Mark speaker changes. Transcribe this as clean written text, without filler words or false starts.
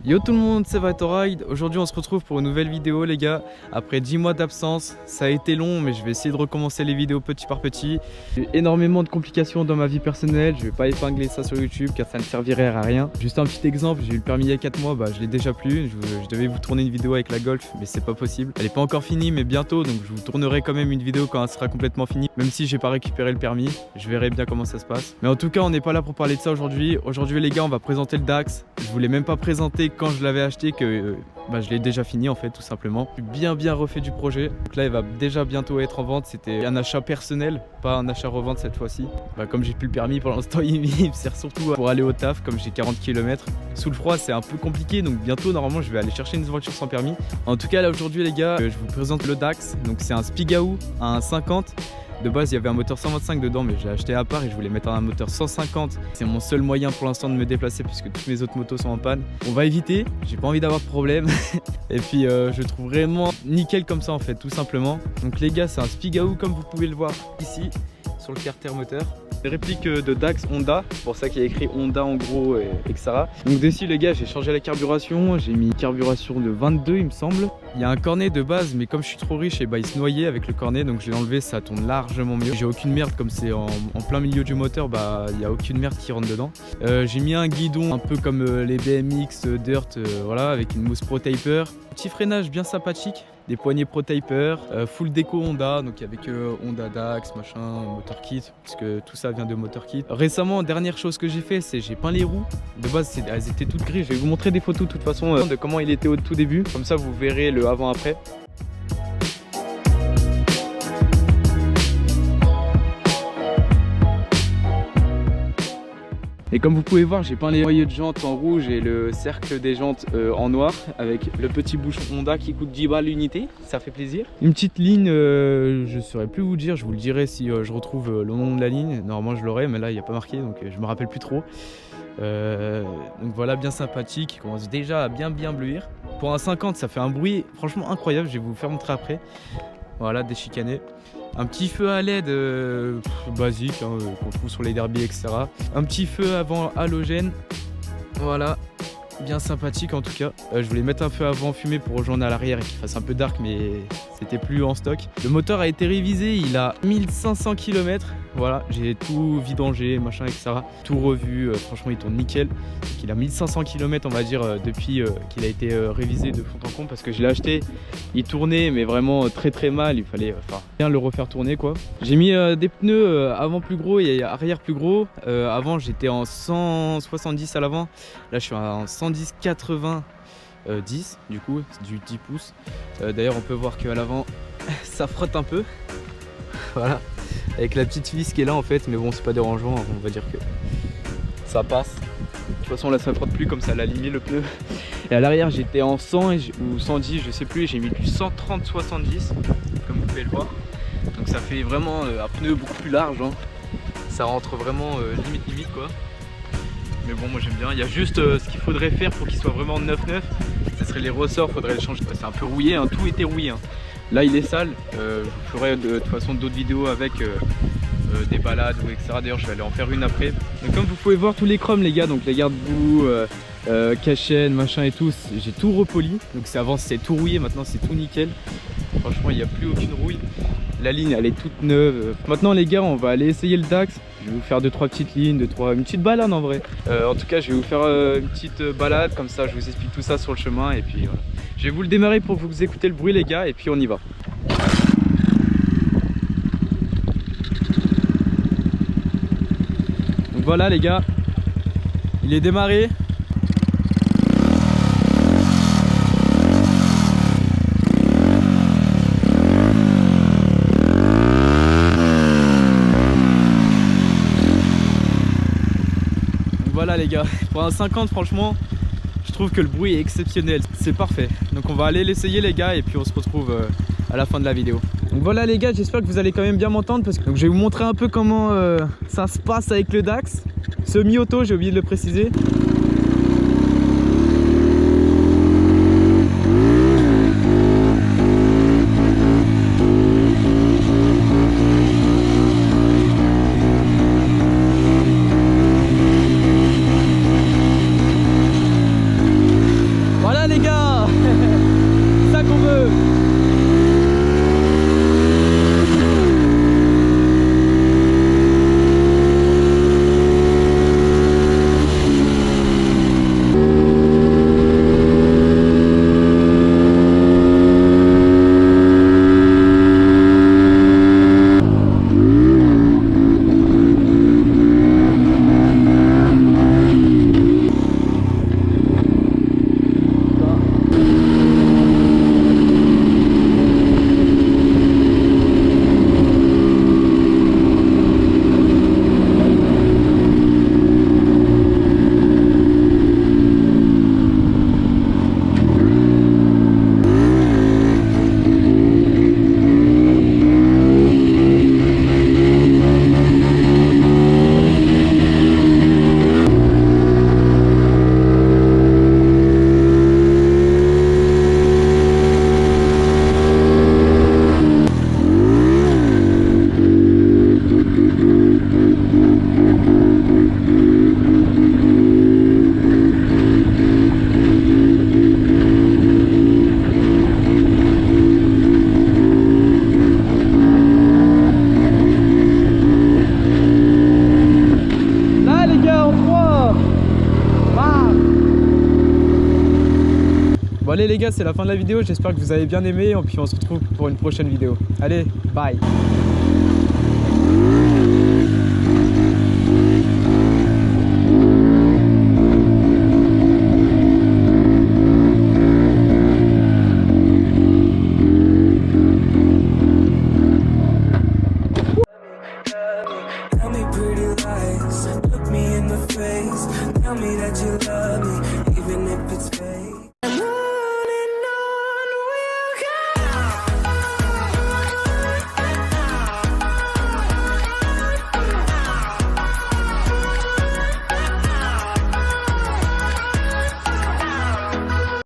Speaker 1: Yo tout le monde, c'est Vatoride. Aujourd'hui on se retrouve pour une nouvelle vidéo les gars. Après 10 mois d'absence, ça a été long mais je vais essayer de recommencer les vidéos petit par petit. J'ai eu énormément de complications dans ma vie personnelle, je vais pas épingler ça sur YouTube car ça ne servirait à rien. Juste un petit exemple, j'ai eu le permis il y a 4 mois, je l'ai déjà plus. Je devais vous tourner une vidéo avec la Golf mais c'est pas possible. Elle est pas encore finie mais bientôt, donc je vous tournerai quand même une vidéo quand elle sera complètement finie. Même si j'ai pas récupéré le permis, je verrai bien comment ça se passe. Mais en tout cas on n'est pas là pour parler de ça aujourd'hui. Aujourd'hui les gars on va présenter le Dax. Je voulais même pas présenter quand je l'avais acheté que je l'ai déjà fini en fait tout simplement. J'ai bien refait du projet. Donc là il va déjà bientôt être en vente. C'était un achat personnel, pas un achat revente cette fois-ci. Comme j'ai plus le permis pour l'instant il me sert surtout pour aller au taf comme j'ai 40 km. Sous le froid c'est un peu compliqué donc bientôt normalement je vais aller chercher une voiture sans permis. En tout cas là aujourd'hui les gars je vous présente le Dax. Donc c'est un Spigaou, un 50. De base il y avait un moteur 125 dedans mais j'ai acheté à part et je voulais mettre un moteur 150. C'est mon seul moyen pour l'instant de me déplacer puisque toutes mes autres motos sont en panne. On va éviter, j'ai pas envie d'avoir de problème. Et puis je trouve vraiment nickel comme ça en fait tout simplement. Donc les gars c'est un Spigaou comme vous pouvez le voir ici sur le carter moteur. Des répliques de Dax Honda, c'est pour ça qu'il y a écrit Honda en gros etc. Donc dessus les gars j'ai changé la carburation, j'ai mis carburation de 22 il me semble. Il y a un cornet de base mais comme je suis trop riche il se noyait avec le cornet donc je l'ai enlevé, ça tourne largement mieux. J'ai aucune merde comme c'est en plein milieu du moteur, il n'y a aucune merde qui rentre dedans. J'ai mis un guidon un peu comme les BMX Dirt voilà, avec une mousse Pro Taper. Petit freinage bien sympathique. Des poignées Pro Taper, full déco Honda, donc avec Honda Dax, machin, motor kit, puisque tout ça vient de motor kit. Récemment, dernière chose que j'ai fait, c'est j'ai peint les roues. De base, elles étaient toutes grises. Je vais vous montrer des photos de toute façon de comment il était au tout début. Comme ça, vous verrez le avant-après. Et comme vous pouvez voir, j'ai peint les noyaux de jantes en rouge et le cercle des jantes en noir avec le petit bouchon Honda qui coûte 10 balles l'unité, ça fait plaisir. Une petite ligne, je ne saurais plus vous dire, je vous le dirai si je retrouve le nom de la ligne. Normalement je l'aurai mais là il n'y a pas marqué donc je me rappelle plus trop. Donc voilà, bien sympathique, il commence déjà à bien bleuir. Pour un 50 ça fait un bruit franchement incroyable, je vais vous faire montrer après. Voilà, déchicané. Un petit feu à LED basique qu'on trouve sur les derbies etc. Un petit feu avant halogène. Voilà, bien sympathique en tout cas. Je voulais mettre un feu avant fumé pour rejoindre à l'arrière et qu'il fasse un peu dark mais c'était plus en stock. Le moteur a été révisé, il a 1500 km. Voilà, j'ai tout vidangé, machin, etc. Tout revu, franchement il tourne nickel. Donc, il a 1500 km on va dire depuis qu'il a été révisé de fond en comble parce que je l'ai acheté, il tournait mais vraiment très mal, il fallait bien le refaire tourner quoi. J'ai mis des pneus avant plus gros et arrière plus gros. Avant j'étais en 170 à l'avant, là je suis en 110-80 10 du coup, du 10 pouces. D'ailleurs on peut voir qu'à l'avant ça frotte un peu. Voilà, avec la petite vis qui est là en fait, mais bon c'est pas dérangeant, on va dire que ça passe. De toute façon là ça frotte plus comme ça l'a aligné le pneu. Et à l'arrière j'étais en 100 ou 110 je sais plus, j'ai mis du 130-70 comme vous pouvez le voir. Donc ça fait vraiment un pneu beaucoup plus large hein. Ça rentre vraiment limite quoi. Mais bon moi j'aime bien, il y a juste ce qu'il faudrait faire pour qu'il soit vraiment neuf, ça serait les ressorts, faudrait les changer. C'est un peu rouillé hein, tout était rouillé hein. Là il est sale, je vous ferai de toute façon d'autres vidéos avec des balades ou etc. D'ailleurs je vais aller en faire une après. Donc comme vous pouvez voir tous les chromes les gars, donc les garde-boue, cachaine, machin et tout, j'ai tout repoli. Donc avant c'était tout rouillé, maintenant c'est tout nickel. Franchement il n'y a plus aucune rouille. La ligne elle est toute neuve. Maintenant les gars on va aller essayer le Dax. Je vais vous faire 2-3 petites lignes, une petite balade en vrai. En tout cas je vais vous faire une petite balade comme ça, je vous explique tout ça sur le chemin et puis voilà. Je vais vous le démarrer pour que vous écoutez le bruit les gars et puis on y va. Donc voilà les gars, il est démarré. Voilà les gars, pour un 50 franchement je trouve que le bruit est exceptionnel, c'est parfait. Donc on va aller l'essayer les gars et puis on se retrouve à la fin de la vidéo. Donc voilà les gars, j'espère que vous allez quand même bien m'entendre parce que donc, je vais vous montrer un peu comment ça se passe avec le Dax. Semi-auto, j'ai oublié de le préciser. Voilà les gars. C'est ça qu'on veut. Bon allez les gars, c'est la fin de la vidéo, j'espère que vous avez bien aimé et puis on se retrouve pour une prochaine vidéo. Allez, bye.